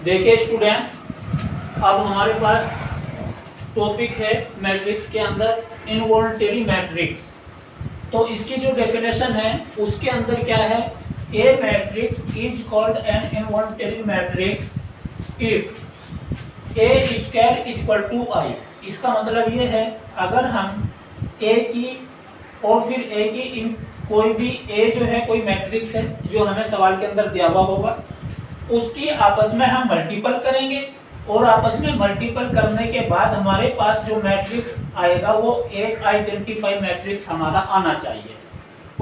देखिए स्टूडेंट्स, अब हमारे पास टॉपिक है मैट्रिक्स के अंदर इनवॉल्यूटरी मैट्रिक्स। तो इसकी जो डेफिनेशन है उसके अंदर क्या है, A matrix is called an involutory matrix if A square is equal to I. इसका मतलब ये है, अगर हम ए की और फिर ए की इन कोई भी ए जो है कोई मैट्रिक्स है जो हमें सवाल के अंदर दिया हुआ होगा, उसकी आपस में हम मल्टीपल करेंगे और आपस में मल्टीपल करने के बाद हमारे पास जो मैट्रिक्स आएगा वो एक आइडेंटिफाई मैट्रिक्स हमारा आना चाहिए।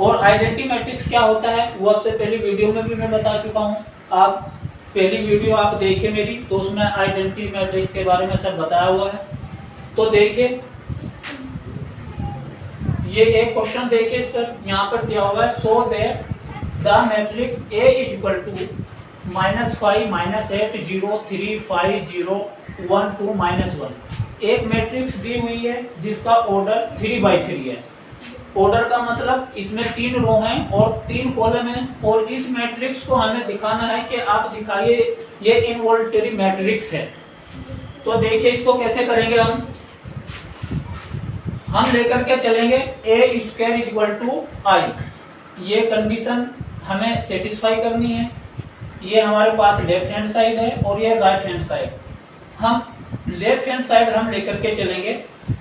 और आइडेंटिटी मैट्रिक्स क्या होता है वो आपसे पहली वीडियो में भी मैं बता चुका हूँ। आप पहली वीडियो आप देखिए मेरी, तो उसमें आइडेंटिटी मैट्रिक्स के बारे में सब बताया हुआ है। तो देखिए ये एक क्वेश्चन देखिए, इस पर यहाँ पर दिया हुआ है, so that the matrix A is equal to -5 -8 0 3 5 0 1 2 -1। एक मैट्रिक्स दी हुई है जिसका ऑर्डर 3/3 है। ऑर्डर का मतलब इसमें 3 रो हैं और 3 कॉलम हैं, और इस मैट्रिक्स को हमें दिखाना है कि आप दिखाइए ये इनवॉल्यूटरी मैट्रिक्स है। तो देखिए इसको कैसे करेंगे, हम लेकर के चलेंगे ए स्क्वायर इज इक्वल टू आई। ये कंडीशन हमें सेटिस्फाई करनी है। ये हमारे पास लेफ्ट हैंड साइड है और ये राइट हैंड साइड। हम लेफ्ट हैंड साइड हम लेकर के चलेंगे,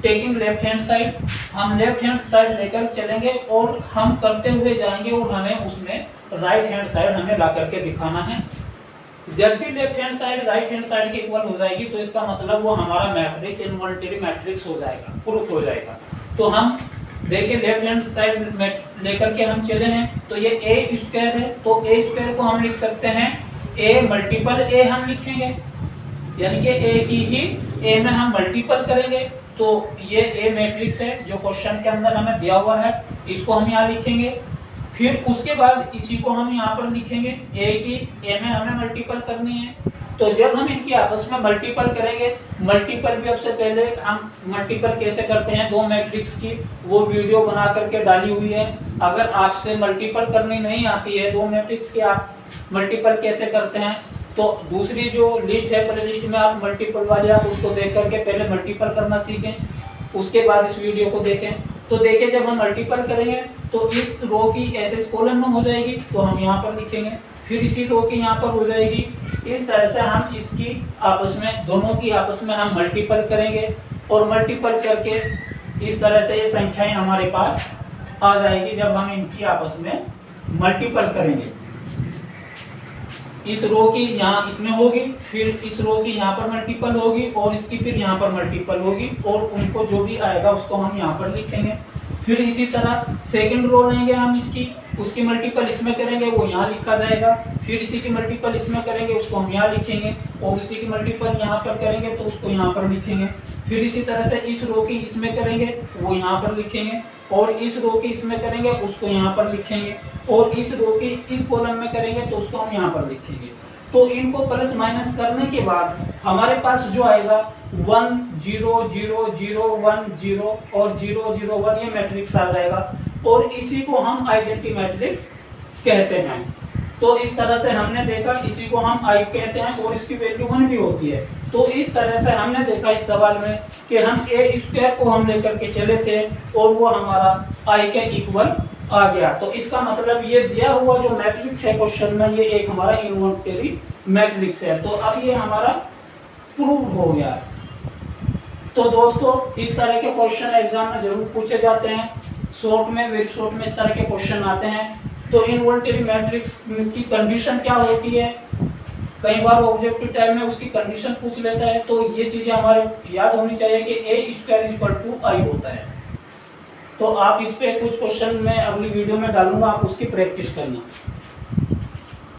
टेकिंग लेफ्ट हैंड साइड, हम लेफ्ट हैंड साइड लेकर चलेंगे और हम करते हुए जाएंगे और हमें उसमें राइट हैंड साइड हमें ला करके दिखाना है। जब भी left hand side right hand side के इक्वल हो जाएगी तो इसका मतलब वो हमारा मैट्रिक्स इनवॉल्यूटरी मैट्रिक्स हो जाएगा, प्रूफ हो जाएगा। तो हम देखिए लेफ्ट हैंड साइड में लेकर के हम चले हैं, तो ये ए स्क्वायर है, तो ए स्क्वायर को हम लिख सकते हैं ए मल्टीपल ए हम लिखेंगे, यानी कि ए की ही ए में हम मल्टीपल करेंगे। तो ये ए मैट्रिक्स है जो क्वेश्चन के अंदर हमें दिया हुआ है, इसको हम यहाँ लिखेंगे। फिर उसके बाद इसी को हम यहाँ पर लिखेंगे, ए की ए में हमें मल्टीपल करनी है। तो जब हम इनकी आपस में मल्टीपल करेंगे, मल्टीपल भी सबसे पहले हम मल्टीपल कैसे करते हैं दो मैट्रिक्स की, वो वीडियो बना करके डाली हुई है। अगर आपसे मल्टीपल करनी नहीं आती है दो मैट्रिक्स की, आप मल्टीपल कैसे करते हैं, तो दूसरी जो लिस्ट है प्ले लिस्ट में आप मल्टीपल वाली आप उसको देख करके पहले मल्टीपल करना सीखें, उसके बाद इस वीडियो को देखें। तो देखिए जब हम मल्टीपल करेंगे तो इस रो की ऐसे कॉलम में हो जाएगी, तो हम यहाँ पर लिखेंगे, फिर इसी रो की यहाँ पर हो जाएगी। इस तरह से हम इसकी आपस में दोनों की आपस में हम मल्टीपल करेंगे और मल्टीपल करके इस तरह से ये संख्याएं हमारे पास आ जाएगी जब हम इनकी आपस में मल्टीपल करेंगे। इस रो की यहाँ इसमें होगी, फिर इस रो की यहाँ पर मल्टीपल होगी और इसकी फिर यहाँ पर मल्टीपल होगी, और उनको जो भी आएगा उसको हम यहाँ पर लिखेंगे। फिर इसी तरह सेकंड रो लेंगे हम इसकी, उसकी मल्टीपल इसमें करेंगे वो यहाँ लिखा जाएगा, फिर इसी की मल्टीपल इसमें करेंगे उसको हम यहाँ लिखेंगे, और इसी की मल्टीपल यहाँ पर करेंगे तो उसको यहाँ पर लिखेंगे। फिर इसी तरह से इस रो की इसमें करेंगे वो यहाँ पर लिखेंगे, और इस रो की इसमें करेंगे उसको यहाँ पर लिखेंगे, और इस रो की इस कॉलम में करेंगे तो उसको हम यहाँ पर लिखेंगे। तो इनको प्लस माइनस करने के बाद हमारे पास जो आएगा 1 0 0 0 1 0 और 0 0 1 ये मैट्रिक्स आ जाएगा, और इसी को हम आइडेंटिटी मैट्रिक्स कहते हैं। तो इस तरह से हमने देखा, इसी को हम आई कहते हैं और इसकी वैल्यू 1 भी होती है। तो इस तरह से हमने देखा इस सवाल में कि हम ए स्क्वायर को हम लेकर के चले थे और वो हमारा आई के इक्वल आ गया। तो इसका मतलब ये दिया हुआ जो मैट्रिक्स है क्वेश्चन में, ये एक हमारा इनवॉल्यूटरी मैट्रिक्स है। तो अब ये हमारा प्रूव हो गया। तो दोस्तों इस तरह के क्वेश्चन एग्जाम में जरूर पूछे जाते हैं, शॉर्ट में वेरी शॉर्ट में इस तरह के क्वेश्चन आते हैं। तो इनवॉल्यूटरी मैट्रिक्स की कंडीशन क्या होती है, कई बार ऑब्जेक्टिव टाइप में उसकी कंडीशन पूछ लेता है, तो ये चीजें हमारे याद होनी चाहिए कि ए स्क्वायर इज इक्वल टू आई होता है। तो आप इस पे कुछ क्वेश्चन मैं अगली वीडियो में डालूंगा, आप उसकी प्रैक्टिस करना।